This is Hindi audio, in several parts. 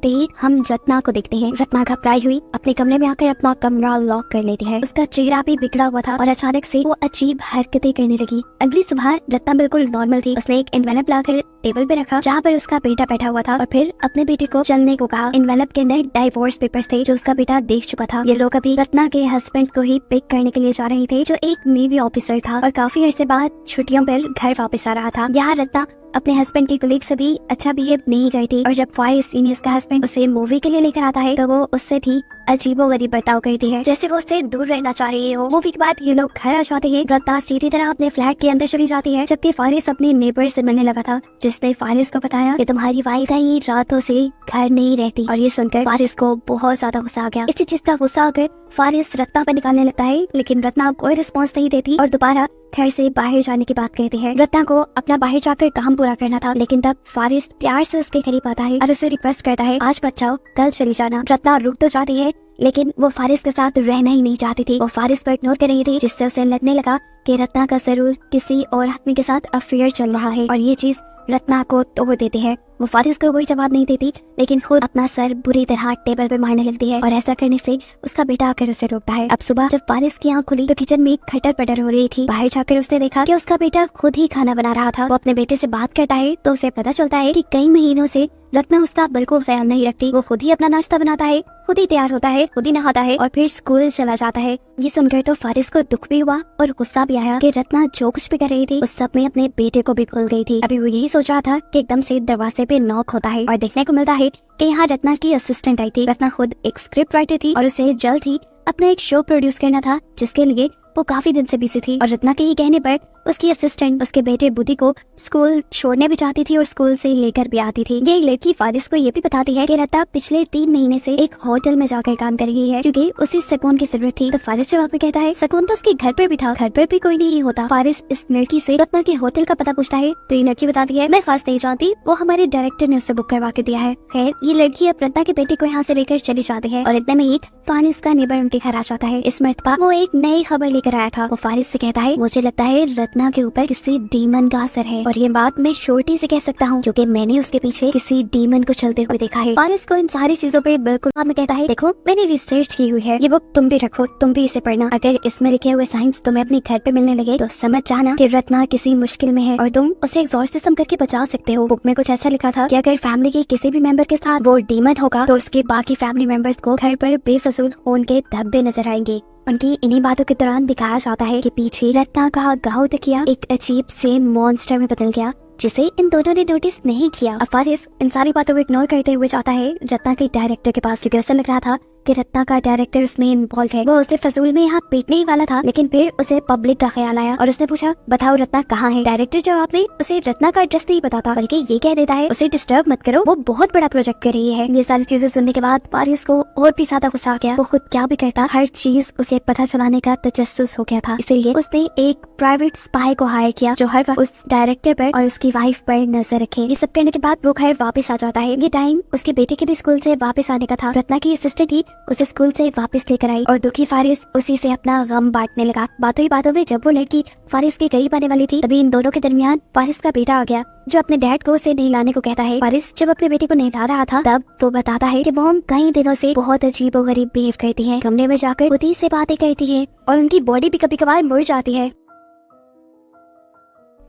ते हम रत्ना को देखते हैं। रत्ना घबराई हुई अपने कमरे में आकर अपना कमरा लॉक कर लेती है। उसका चेहरा भी बिगड़ा हुआ था और अचानक से वो अजीब हरकतें करने लगी। अगली सुबह रत्ना बिल्कुल नॉर्मल थी। उसने एक एनवेलप लाकर टेबल पे रखा जहाँ पर उसका बेटा बैठा हुआ था और फिर अपने बेटे को चलने को कहा। एनवेलप के अंदर डाइवोर्स पेपर्स थे जो उसका बेटा देख चुका था। ये लोग अभी रत्ना के हस्बैंड को ही पिक करने के लिए जा रहे थे जो एक नेवी ऑफिसर था और काफी अर्से बाद छुट्टियों पर घर वापस आ रहा था। यहाँ रत्ना अपने हस्बैंड की कलीग से भी अच्छा बिहेव नहीं करती थी और जब फारिस सीनियर्स का हस्बैंड उसे मूवी के लिए लेकर आता है तो वो उससे भी अजीबोगरीब बर्ताव करती है, जैसे वो उससे दूर रहना चाह रही हो। मूवी के बाद ये लोग घर आ जाते हैं। रत्ना सीधी तरह अपने फ्लैट के अंदर चली जाती है जबकि फारिस अपने नेबर से मिलने लगा था जिसने फारिस को बताया कि तुम्हारी वाइफ कई रातों से घर नहीं रहती। और ये सुनकर फारिस को बहुत ज्यादा गुस्सा आ गया। इसी चीज का गुस्सा आकर फारिस रत्ना पर निकालने लगता है लेकिन रत्ना कोई रिस्पॉन्स नहीं देती और दोबारा घर से बाहर जाने की बात कहती है। रत्ना को अपना बाहर जाकर काम पूरा करना था लेकिन तब फारिस प्यार से उसके करीब आता है और उसे रिक्वेस्ट करता है आज मत जाओ, कल चली जाना। रत्ना रुक तो जाती है लेकिन वो फारिस के साथ रहना ही नहीं चाहती थी। वो फारिस को इग्नोर कर रही थी जिससे उसे लगने लगा कि रत्ना का जरूर किसी और आदमी के साथ अफेयर चल रहा है और ये चीज रत्ना को तोड़ देती है। वो फारिस को कोई जवाब नहीं देती लेकिन खुद अपना सर बुरी तरह टेबल पे मारने लगती है और ऐसा करने से उसका बेटा आकर उसे रोकता है। अब सुबह जब फारिस की आंख खुली तो किचन में खटर पटर हो रही थी। बाहर जाकर उसने देखा कि उसका बेटा खुद ही खाना बना रहा था। वो अपने बेटे से बात करता है तो उसे पता चलता है कि कई महीनों से रत्ना उसका बिल्कुल ख्याल नहीं रखती। वो खुद ही अपना नाश्ता बनाता है, खुद ही तैयार होता है, खुद ही नहाता है और फिर स्कूल चला जाता है। ये सुनकर तो फारिस को दुख भी हुआ और गुस्सा भी आया कि रत्ना जो कुछ भी कर रही थी उस सब में अपने बेटे को भी भूल गई थी। अभी वो यही सोच रहा था कि एकदम से दरवाजे पे नॉक होता है और देखने को मिलता है कि यहाँ रत्ना की असिस्टेंट आई थी। रत्ना खुद एक स्क्रिप्ट राइटर थी और उसे जल्द ही अपना एक शो प्रोड्यूस करना था जिसके लिए वो काफी दिन से बिजी थी। और रत्ना के ये कहने पर उसकी असिस्टेंट उसके बेटे बुद्धि को स्कूल छोड़ने भी चाहती थी और स्कूल से लेकर भी आती थी। ये लड़की फारिस को ये भी बताती है कि रत्ना पिछले 3 महीने से एक होटल में जाकर काम कर रही है क्योंकि उसी सुकून की जरूरत थी। तो फारिस जवाब में कहता है सुकून तो उसके घर पर भी था, घर पर भी कोई नहीं होता। फारिस इस लड़की से रत्ना के होटल का पता पूछता है तो ये लड़की बताती है मैं खास नहीं जानती, वो हमारे डायरेक्टर ने उसे बुक करवा के दिया है। खैर ये लड़की अब रत्ना के बेटे को यहाँ से लेकर चली जाती है और इतने में ही फारिस का नेबर उनके घर आ जाता है। इस मरतबा वो एक नई खबर लेकर आया था। वो फारिस से कहता है मुझे लगता है रत्ना के ऊपर किसी डीमन का असर है और ये बात मैं छोटी से कह सकता हूँ क्योंकि मैंने उसके पीछे किसी डीमन को चलते हुए देखा है। फारिस को इन सारी चीजों पे बिल्कुल में कहता है देखो मैंने रिसर्च की हुई है, ये बुक तुम भी रखो, तुम भी इसे पढ़ना। अगर इसमें लिखे हुए साइंस तुम्हें अपने घर पे मिलने लगे तो समझ जाना कि रत्ना किसी मुश्किल में है और तुम उसे एक्सॉर्सिज्म करके बचा सकते हो। बुक में कुछ ऐसा लिखा था कि अगर फैमिली के किसी भी मेंबर के साथ वो डीमन होगा तो उसके बाकी फैमिली मेंबर्स को घर पर बेफजूल खून के धब्बे नजर आएंगे। उनकी इन्हीं बातों के दौरान दिखाया जाता है कि पीछे रत्ना का गाँव तकिया एक अजीब से मॉन्स्टर में बदल गया जिसे इन दोनों ने नोटिस नहीं किया। फारिस इन सारी बातों को इग्नोर करते हुए जाता है रत्ना के डायरेक्टर के पास क्योंकि उसे लग रहा था कि रत्ना का डायरेक्टर उसमें इन्वॉल्व है। वो उसे फजूल में यहाँ पीटने ही वाला था लेकिन फिर उसे पब्लिक का ख्याल आया और उसने पूछा बताओ रत्ना कहाँ है। डायरेक्टर जवाब में उसे रत्ना का एड्रेस नहीं बताता बल्कि ये कह देता है उसे डिस्टर्ब मत करो, वो बहुत बड़ा प्रोजेक्ट कर रही है। ये सारी चीजें सुनने के बाद फारिस को और भी ज्यादा गुस्सा आ गया। वो खुद क्या भी करता हर चीज उसे पता चलाने का तजस्सुस हो गया था, इसलिए उसने एक प्राइवेट स्पाई को हायर किया जो हर वक्त उस डायरेक्टर पर और उसकी वाइफ पर नजर रखे। ये सब करने के बाद वो घर वापस आ जाता है। ये टाइम उसके बेटे के भी स्कूल से वापस आने का था। रत्ना की असिस्टेंट ही उसे स्कूल से वापस लेकर आई और दुखी फारिस उसी से अपना गम बांटने लगा। बातों ही बातों में जब वो लड़की फारिस के करीब आने वाली थी तभी इन दोनों के दरमियान फारिस का बेटा आ गया जो अपने डैड को उसे नहलाने को कहता है। फारिस जब अपने बेटे को नहला रहा था तब वो बताता है कि मॉम कई दिनों से बहुत अजीबोगरीब बिहेव करती है, कमरे में जाकर खुद से बातें करती है और उनकी बॉडी भी कभी कभार मुड़ जाती है।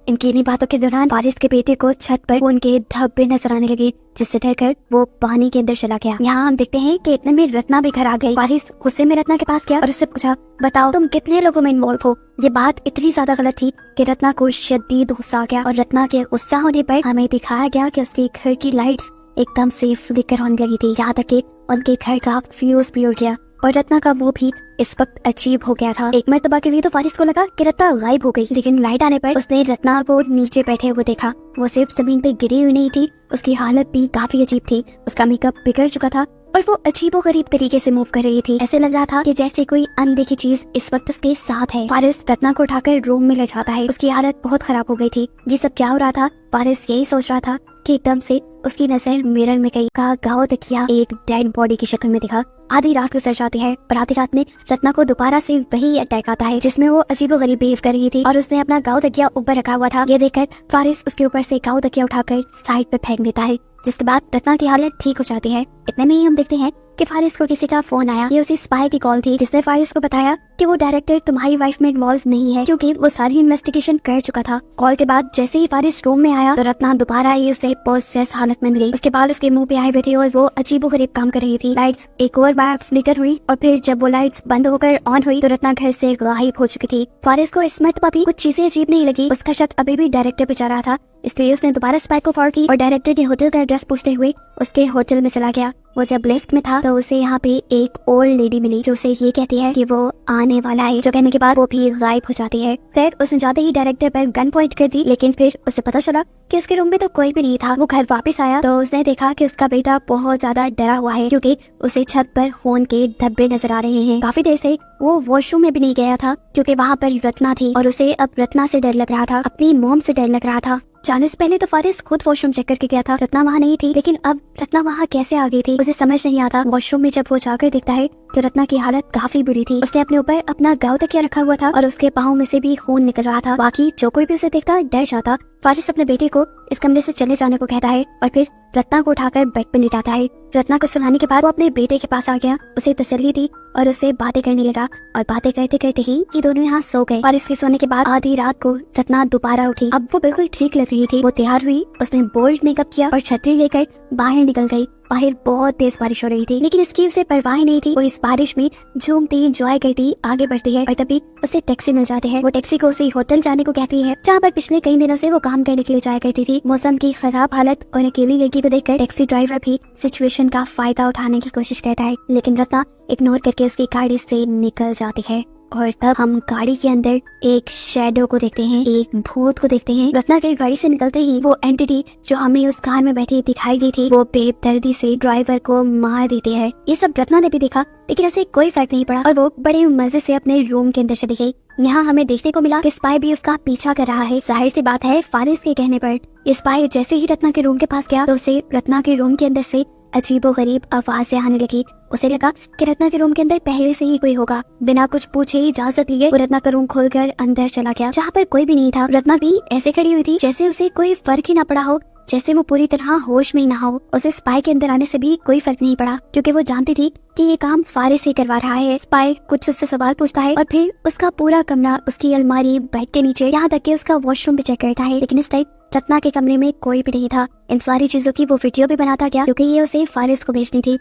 इनकी इन्हीं बातों के दौरान फारिस के बेटे को छत पर उनके धब्बे नजर आने लगे जिससे डरकर वो पानी के अंदर चला गया। यहाँ हम देखते हैं कि इतने में रत्ना भी घर आ गई। फारिस गुस्से में रत्ना के पास गया और उससे पूछा बताओ तुम कितने लोगों में इन्वॉल्व हो। ये बात इतनी ज्यादा गलत थी कि रत्ना को शदीद गुस्सा आ गया और रत्ना के गुस्सा होने पर हमें दिखाया गया कि उसके घर की लाइट्स एकदम से फ्लिकर होने लगी थी, यहाँ तक कि उनके घर का फ्यूज भी उड़ गया और रत्ना का मुंह भी इस वक्त अजीब हो गया था। एक मर्तबा के लिए तो फारिस को लगा कि रत्ना गायब हो गई लेकिन लाइट आने पर उसने रत्ना को नीचे बैठे हुए देखा। वो सिर्फ जमीन पे गिरी हुई नहीं थी, उसकी हालत भी काफी अजीब थी। उसका मेकअप बिगड़ चुका था और वो अजीबोगरीब तरीके से मूव कर रही थी। ऐसे लग रहा था कि जैसे कोई अनदेखी चीज इस वक्त उसके साथ है। फारिस रत्ना को उठाकर रूम में ले जाता है। उसकी हालत बहुत खराब हो गई थी। ये सब क्या हो रहा था? फारिस यही सोच रहा था कि एकदम से उसकी नजर मिरर में गई। का गाँव तकिया एक डेड बॉडी की शक्ल में दिखा। आधी रात गुजर जाती है और आधी रात में रत्ना को दोबारा से वही अटैक आता है जिसमें वो अजीबोगरीब बिहेव कर रही थी और उसने अपना गाँव तकिया ऊपर रखा हुआ था। ये देखकर फारिस उसके ऊपर से गाँव तकिया उठाकर साइड पे फेंक देता है। जिसके बाद रत्ना की हालत ठीक हो जाती है। इतने में ही हम देखते हैं कि फारिस को किसी का फोन आया। ये उसी स्पाई की कॉल थी जिसने फारिस को बताया कि वो डायरेक्टर तुम्हारी वाइफ में इन्वॉल्व नहीं है, क्योंकि वो सारी इन्वेस्टिगेशन कर चुका था। कॉल के बाद जैसे ही फारिस रूम में आया तो रत्ना दोबारा ही उसे पोसेस हालत में मिली। उसके बाल उसके मुंह पे आए हुए थे और वो अजीबोगरीब काम कर रही थी। लाइट्स एक और बार फ्लिकर हुई और फिर जब वो लाइट्स बंद होकर ऑन हुई तो रत्ना घर से गायब हो चुकी थी। फारिस को इस मर्तबा भी कुछ चीजें अजीब नहीं लगी। उसका शक अभी भी डायरेक्टर पे जा रहा था, इसलिए उसने दोबारा स्पाई को कॉल की और डायरेक्टर के होटल का एड्रेस पूछते हुए उसके होटल में चला गया। वो जब लिफ्ट में था तो उसे यहाँ पे एक ओल्ड लेडी मिली जो उसे ये कहती है कि वो आने वाला है, जो कहने के बाद वो भी गायब हो जाती है। फिर उसने जाते ही डायरेक्टर पर गन पॉइंट कर दी, लेकिन फिर उसे पता चला कि उसके रूम में तो कोई भी नहीं था। वो घर वापस आया तो उसने देखा कि उसका बेटा बहुत ज्यादा डरा हुआ है, क्योंकि उसे छत पर खून के धब्बे नजर आ रहे हैं। काफी देर से वो वॉशरूम में भी नहीं गया था, क्योंकि वहाँ पर रत्ना थी और उसे अब रत्ना से डर लग रहा था, अपनी मॉम से डर लग रहा था। जाने से पहले तो फारिस खुद वॉशरूम चेक करके गया था, रत्ना वहाँ नहीं थी, लेकिन अब रत्ना वहाँ कैसे आ गई थी उसे समझ नहीं आता। वॉशरूम में जब वो जाकर देखता है तो रत्ना की हालत काफी बुरी थी। उसने अपने ऊपर अपना गाँव तकिया रखा हुआ था और उसके पाँव में से भी खून निकल रहा था। बाकी जो कोई भी उसे देखता डर जाता। फारिस अपने बेटे को इस कमरे से चले जाने को कहता है और फिर रत्ना को उठाकर बेड पर लिटाता है। रत्ना को सुलाने के बाद वो अपने बेटे के पास आ गया, उसे तसल्ली दी और उससे बातें करने लगा और बातें करते करते ही ये दोनों यहाँ सो गए। फारिस के सोने के बाद आधी रात को रत्ना दोबारा उठी। अब वो बिल्कुल ठीक लग रही थी। वो तैयार हुई, उसने बोल्ड मेकअप किया और छतरी लेकर बाहर निकल गई। बाहर बहुत तेज बारिश हो रही थी, लेकिन इसकी उसे परवाह नहीं थी। वो इस बारिश में झूमती एंजॉय करती आगे बढ़ती है और तभी उसे टैक्सी मिल जाती है। वो टैक्सी को उसी होटल जाने को कहती है जहाँ पर पिछले कई दिनों से वो काम करने के लिए जाया करती थी। मौसम की खराब हालत और अकेली लड़की को देखकर टैक्सी ड्राइवर भी सिचुएशन का फायदा उठाने की कोशिश करता है, लेकिन रत्ना इग्नोर करके उसकी गाड़ी से निकल जाती है। और तब हम गाड़ी के अंदर एक शैडो को देखते हैं, एक भूत को देखते हैं। रत्ना के गाड़ी से निकलते ही वो एंटिटी जो हमें उस कार में बैठी दिखाई दी थी, वो बेदर्दी से ड्राइवर को मार देती है। ये सब रत्ना ने भी देखा, लेकिन उसे कोई फर्क नहीं पड़ा और वो बड़े मजे से अपने रूम के अंदर चली गई। यहाँ हमें देखने को मिला कि स्पाई भी उसका पीछा कर रहा है। जाहिर सी बात है फारिस के कहने पर स्पाई जैसे ही रत्ना के रूम के पास गया तो उसे रत्ना के रूम के अंदर से अजीबोगरीब आवाजें आने लगी। उसे लगा कि रत्ना के रूम के अंदर पहले से ही कोई होगा। बिना कुछ पूछे ही इजाजत लिए वो रत्ना का रूम खोलकर अंदर चला गया, जहाँ पर कोई भी नहीं था। रत्ना भी ऐसे खड़ी हुई थी जैसे उसे कोई फर्क ही ना पड़ा हो, जैसे वो पूरी तरह होश में ही ना हो। उसे स्पाई के अंदर आने से भी कोई फर्क नहीं पड़ा, क्योंकि वो जानती थी कि ये काम फारिस ही करवा रहा है। स्पाई कुछ उससे सवाल पूछता है और फिर उसका पूरा कमरा, उसकी अलमारी, बेड के नीचे, यहाँ तक कि उसका वॉशरूम भी चेक करता है। लेकिन इस टाइम रत्ना के कमरे में कोई भी नहीं था। इन सारी चीजों की वो वीडियो भी बनाता गया, क्योंकि ये उसे फारिस को भेजनी थी।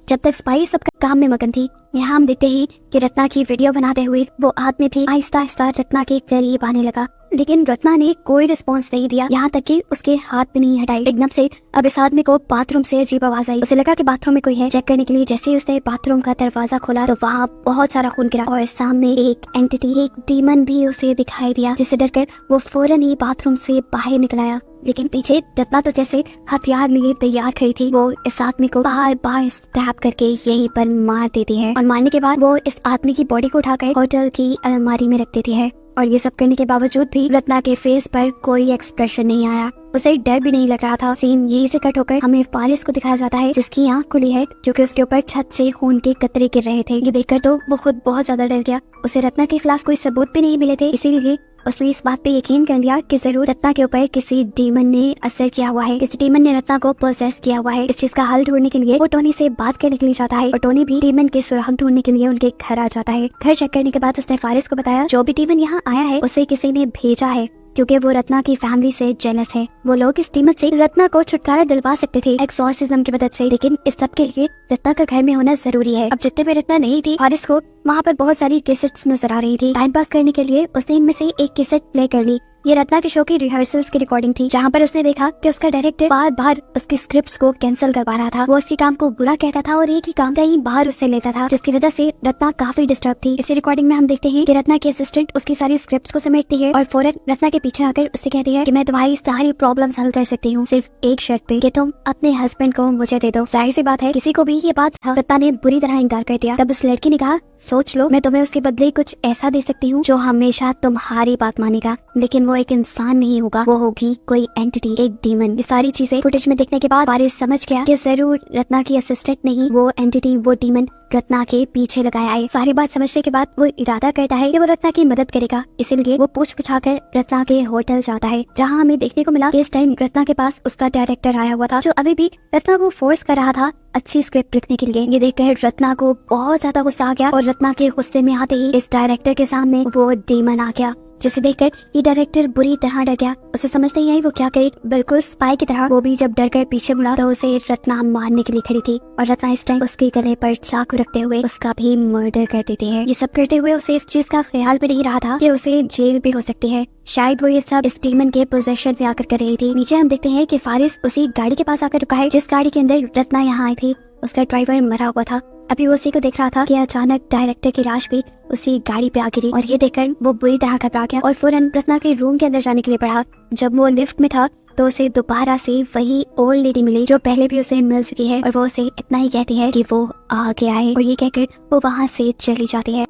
जब तक स्पाई सब काम में मगन थी, यहाँ हम देखते ही कि रत्ना की वीडियो बनाते हुए वो आदमी भी आहिस्ता आहिस्ता रत्ना के करीब आने लगा, लेकिन रत्ना ने कोई रिस्पॉन्स नहीं दिया, यहाँ तक कि उसके हाथ भी नहीं हटाई। एकदम से अब इस आदमी को बाथरूम से अजीब आवाज आई। उसे लगा कि बाथरूम में कोई है। चेक करने के लिए जैसे ही उसने बाथरूम का दरवाजा खोला तो वहाँ बहुत सारा खून गिरा और सामने एक एंटिटी, एक डीमन भी उसे दिखाई दिया, जिससे डरकर वो फौरन ही बाथरूम से बाहर निकल आया। लेकिन पीछे रत्ना तो जैसे हथियार लिए तैयार खड़ी थी। वो इस आदमी को बार बार स्टैब करके यहीं पर मार देती है और मारने के बाद वो इस आदमी की बॉडी को उठाकर होटल की अलमारी में रख देती है। और ये सब करने के बावजूद भी रत्ना के फेस पर कोई एक्सप्रेशन नहीं आया, उसे डर भी नहीं लग रहा था। सीन यही से कट होकर हमें फारिस को दिखाया जाता है, जिसकी आंख खुली है, क्योंकि उसके ऊपर छत से खून के कतरे गिर रहे थे। ये देखकर तो वो खुद बहुत ज्यादा डर गया। उसे रत्ना के खिलाफ कोई सबूत भी नहीं मिले थे, इसीलिए उसने इस बात पे यकीन कर लिया कि जरूर रत्ना के ऊपर किसी डीमन ने असर किया हुआ है, किसी डीमन ने रत्ना को पोसेस किया हुआ है। इस चीज का हल ढूंढने के लिए वो टोनी से बात करने के लिए जाता है और टोनी भी डीमन के सुराग ढूंढने के लिए उनके घर आ जाता है। घर चेक करने के बाद उसने फारिस को बताया जो भी डीमन यहाँ आया है उसे किसी ने भेजा है, क्योंकि वो रत्ना की फैमिली से जेलस है। वो लोग इस डीमन से रत्ना को छुटकारा दिलवा सकते थे एक्सॉर्सिज्म की मदद से, लेकिन इस सब के लिए रत्ना का घर में होना जरूरी है। अब जितने भी रत्ना नहीं थी, फारिस को वहाँ पर बहुत सारी कैसेट्स नजर आ रही थी। टाइम पास करने के लिए उसने इनमें से एक कैसेट प्ले कर ली। ये रत्ना के शो की रिहर्सल्स की रिकॉर्डिंग थी, जहाँ पर उसने देखा कि उसका डायरेक्टर बार बार उसकी स्क्रिप्ट्स को कैंसिल करवा रहा था। वो उसके काम को बुरा कहता था और एक ही काम कहीं बाहर उससे लेता था, जिसकी वजह से रत्ना काफी डिस्टर्ब थी। इसी रिकॉर्डिंग में हम देखते हैं कि रत्ना की असिस्टेंट उसकी सारी स्क्रिप्ट्स को समेटती है और फौरन रत्ना के पीछे आकर उससे कहती है कि मैं तुम्हारी सारी प्रॉब्लम्स हल कर सकती हूँ, सिर्फ एक शर्त पे कि तुम अपने हस्बैंड को मुझे दे दो। जाहिर सी बात है किसी को भी ये बात रत्ना ने बुरी तरह इनकार कर दिया। तब उस लड़की ने कहा, सोच लो, मैं तुम्हें उसके बदले कुछ ऐसा दे सकती हूँ जो हमेशा तुम्हारी बात मानेगा। लेकिन वो वो एक इंसान नहीं होगा, वो होगी कोई एंटिटी, एक डीमन। ये सारी चीजें फुटेज में देखने के बाद फारिस समझ गया कि जरूर रत्ना की असिस्टेंट नहीं, वो एंटिटी, वो डीमन रत्ना के पीछे लगाया है। सारी बात समझने के बाद वो इरादा करता है कि वो रत्ना की मदद करेगा, इसीलिए वो पूछ पूछाकर रत्ना के होटल जाता है, जहाँ हमें देखने को मिला कि इस टाइम रत्ना के पास उसका डायरेक्टर आया हुआ था, जो अभी भी रत्ना को फोर्स कर रहा था अच्छी स्क्रिप्ट लिखने के लिए। ये देखकर रत्ना को बहुत ज्यादा गुस्सा आ गया और रत्ना के गुस्से में आते ही इस डायरेक्टर के सामने वो डीमन आ गया, जिसे देखकर ये डायरेक्टर बुरी तरह डर गया। उसे समझ नहीं आई वो क्या करे, बिल्कुल स्पाई की तरह वो भी जब डर कर पीछे मुड़ा तो उसे रत्ना मारने के लिए खड़ी थी और रत्ना इस टाइम उसके गले पर चाकू रखते हुए उसका भी मर्डर कर देती है। ये सब करते हुए उसे इस चीज का ख्याल भी नहीं रहा था कि उसे जेल भी हो सकती है। शायद वो ये सब इस डीमन के पोजेशन से आकर कर रही थी। नीचे हम देखते हैं कि फारिस उसी गाड़ी के पास आकर रुका है जिस गाड़ी के अंदर रत्ना यहाँ आई थी। उसका ड्राइवर मरा हुआ था। अभी वो उसी को देख रहा था कि अचानक डायरेक्टर की लाश भी उसी गाड़ी पे आ गिरी और ये देखकर वो बुरी तरह घबरा गया और फौरन रत्ना के रूम के अंदर जाने के लिए बढ़ा। जब वो लिफ्ट में था तो उसे दोबारा से वही ओल्ड लेडी मिली जो पहले भी उसे मिल चुकी है और वो उसे इतना ही कहती है कि वो आगे आए और ये कहकर वो वहाँ से चली जाती है।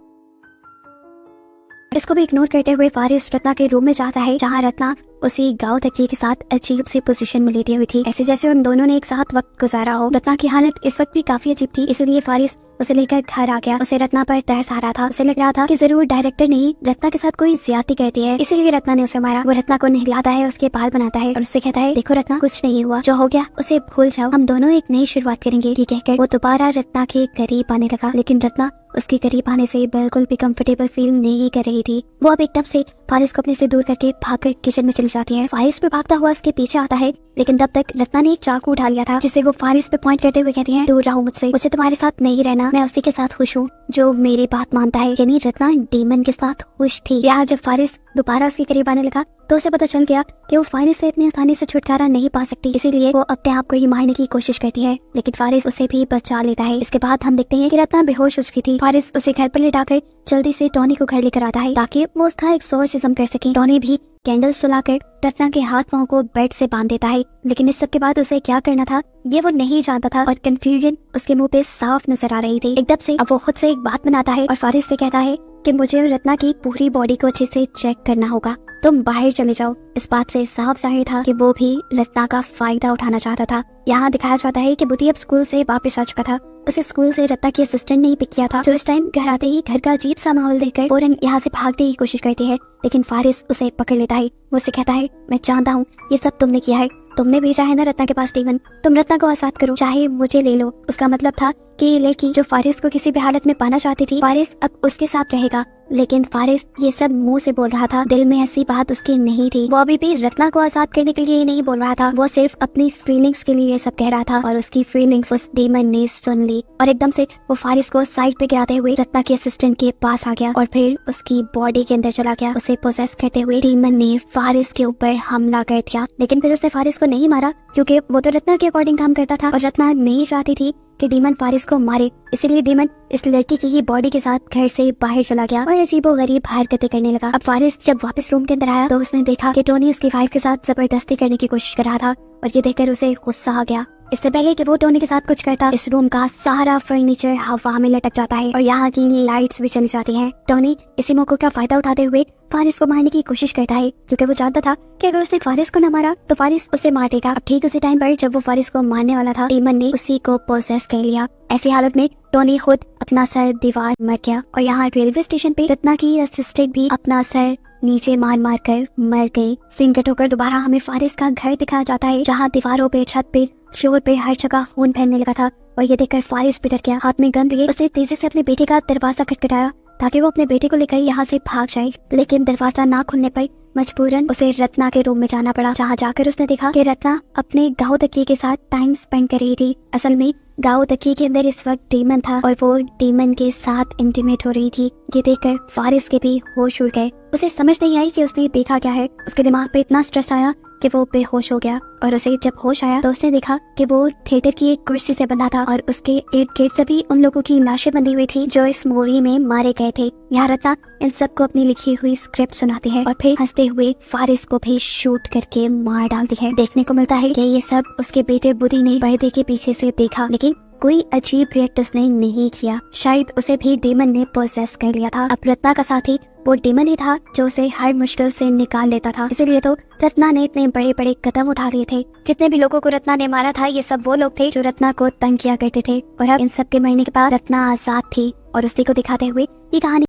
इसको भी इग्नोर करते हुए फारिस रत्ना के रूम में जाता है, जहाँ रत्ना उसी गांव तकिए के साथ अजीब सी पोजीशन में लेटी हुई थी, ऐसे जैसे उन दोनों ने एक साथ वक्त गुजारा हो। रत्ना की हालत इस वक्त भी काफी अजीब थी, इसलिए फारिस उसे लेकर घर आ गया। उसे रत्ना पर तरस आ रहा था। उसे लग रहा था कि जरूर डायरेक्टर ने रत्ना के साथ कोई ज्यादती करती है, इसीलिए रत्ना ने उसे मारा। वो रत्ना को नहलाता है, उसके बाल बनाता है और उससे कहता है, देखो रत्ना, कुछ नहीं हुआ, जो हो गया उसे भूल जाओ, हम दोनों एक नई शुरुआत करेंगे। ये कहकर वो दोबारा रत्ना के करीब आने लगा, लेकिन रत्ना उसके करीब आने से बिल्कुल भी कंफर्टेबल फील नहीं कर रही थी। वो अब एकदम से फारिस को अपने से दूर करके भागकर किचन में चली जाती है। फारिस पे भागता हुआ उसके पीछे आता है, लेकिन तब तक रत्ना ने एक चाकू उठा लिया था, जिसे वो फारिस पे पॉइंट करते हुए कहती है, दूर रहो मुझसे, मुझे तुम्हारे साथ नहीं रहना, मैं उसी के साथ खुश हूँ जो मेरी बात मानता है। यानी रत्ना डीमन के साथ खुश थी। यहाँ जब फारिस दोबारा उसके करीब आने लगा तो उसे पता चल गया कि वो फारिस से इतनी आसानी से छुटकारा नहीं पा सकती, इसीलिए वो अपने आप को ही मारने की कोशिश करती है, लेकिन फारिस उसे भी बचा लेता है। इसके बाद हम देखते हैं कि रत्ना बेहोश हो चुकी थी। फारिस उसे घर पर लेटाकर जल्दी से टॉनी को घर लेकर आता है ताकि वो उसका एक्सोर्सिज्म कर सके। टॉनी भी कैंडल्स जलाकर रत्ना के हाथ पांव को बेड से बांध देता है, लेकिन इस सब के बाद उसे क्या करना था ये वो नहीं जानता था और कंफ्यूजन उसके मुंह पे साफ नजर आ रही थी। एकदम से अब वो खुद से एक बात बनाता है और फारिस से कहता है कि मुझे रत्ना की पूरी बॉडी को अच्छे से चेक करना होगा, तुम बाहर चले जाओ। इस बात से साफ जाहिर था कि वो भी रत्ना का फायदा उठाना चाहता था। यहाँ दिखाया जाता है कि बुद्धि अब स्कूल से वापस आ चुका था। उसे स्कूल से रत्ना की असिस्टेंट ने ही पिक किया था, जो इस टाइम घर आते ही घर का अजीब सा माहौल देखकर फौरन यहाँ से भागने की कोशिश करती है, लेकिन फारिस उसे पकड़ लेता है। वो उसे कहता है, मैं जानता हूँ ये सब तुमने किया है, तुमने भेजा है ना रत्ना के पास डीमन, तुम रत्ना को आजाद करो, चाहे मुझे ले लो। उसका मतलब था कि ये लड़की जो फारिस को किसी भी हालत में पाना चाहती थी, फारिस अब उसके साथ रहेगा। लेकिन फारिस ये सब मुंह से बोल रहा था, दिल में ऐसी बात उसकी नहीं थी। वो अभी भी रत्ना को आजाद करने के लिए नहीं बोल रहा था, वो सिर्फ अपनी फीलिंग्स के लिए ये सब कह रहा था और उसकी फीलिंग्स उस डीमन ने सुन ली और एकदम से वो फारिस को साइड पे गिराते हुए रत्ना के असिस्टेंट के पास आ गया और फिर उसकी बॉडी के अंदर चला गया। उसे पोसेस करते हुए डीमन ने फारिस के ऊपर हमला कर दिया, लेकिन फिर उसने फारिस को नहीं मारा क्योंकि वो तो रत्ना के अकॉर्डिंग काम करता था और रत्ना नहीं चाहती थी कि डीमन फारिस को मारे, इसीलिए डीमन इस लड़की की ही बॉडी के साथ घर से बाहर चला गया और अजीबोगरीब हरकतें करने लगा। अब फारिस जब वापस रूम के अंदर आया तो उसने देखा कि टोनी उसकी वाइफ के साथ जबरदस्ती करने की कोशिश कर रहा था और ये देखकर उसे गुस्सा आ गया। इससे पहले कि वो टोनी के साथ कुछ करता, इस रूम का सारा फर्नीचर हवा में लटक जाता है और यहाँ की लाइट्स भी चली जाती हैं। टोनी इसी मौके का फायदा उठाते हुए फारिस को मारने की कोशिश करता है, क्योंकि वो जानता था कि अगर उसने फारिस को न मारा तो फारिस उसे मार देगा। अब ठीक उसी टाइम पर जब वो फारिस को मारने वाला था, डीमन ने उसी को पोसेस कर लिया। ऐसी हालत में टोनी खुद अपना सर दीवार मर गया और यहाँ रेलवे स्टेशन पे रत्ना की असिस्टेंट भी अपना सर नीचे मार मार कर मर गई। सीन कट होकर दोबारा हमें फारिस का घर दिखाया जाता है, जहाँ दीवारों पे, छत पे, फ्लोर पे हर जगह खून फैलने लगा था और ये देखकर फारिस भी डर गया। हाथ में गन लिए उसने तेजी से अपने बेटे का दरवाजा खटखटाया ताकि वो अपने बेटे को लेकर यहाँ से भाग जाए, लेकिन दरवाजा ना खुलने पर मजबूरन उसे रत्ना के रूम में जाना पड़ा, जहाँ जाकर उसने देखा कि रत्ना अपने गाँव तकिए के साथ टाइम स्पेंड कर रही थी। असल में गाँव तकिए के अंदर इस वक्त डीमन था और वो डीमन के साथ इंटीमेट हो रही थी। ये देखकर फारिस के भी होश उड़ गए। उसे समझ नहीं आई कि उसने देखा क्या है। उसके दिमाग पे इतना स्ट्रेस आया कि वो बेहोश हो गया और उसे जब होश आया तो उसने देखा कि वो थिएटर की एक कुर्सी से बंधा था और उसके इर्द गिर्द सभी उन लोगों की लाशें बंधी हुई थी जो इस मूवी में मारे गए थे। यहाँ रत्ना इन सबको अपनी लिखी हुई स्क्रिप्ट सुनाती है और फिर हंसते हुए फारिस को भी शूट करके मार डालती है। देखने को मिलता है कि ये सब उसके बेटे बुद्धि ने पर्दे के पीछे से देखा, लेकिन कोई अजीब रिएक्ट उसने नहीं किया। शायद उसे भी डेमन ने पोसेस कर लिया था। अब रत्ना का साथी वो डेमन ही था जो उसे हर मुश्किल से निकाल लेता था। इसीलिए तो रत्ना ने इतने बड़े बड़े कदम उठा लिए थे। जितने भी लोगों को रत्ना ने मारा था ये सब वो लोग थे जो रत्ना को तंग किया करते थे, और अब इन सब के मरने के बाद रत्ना आजाद थी। और उसी को दिखाते हुए ये कहानी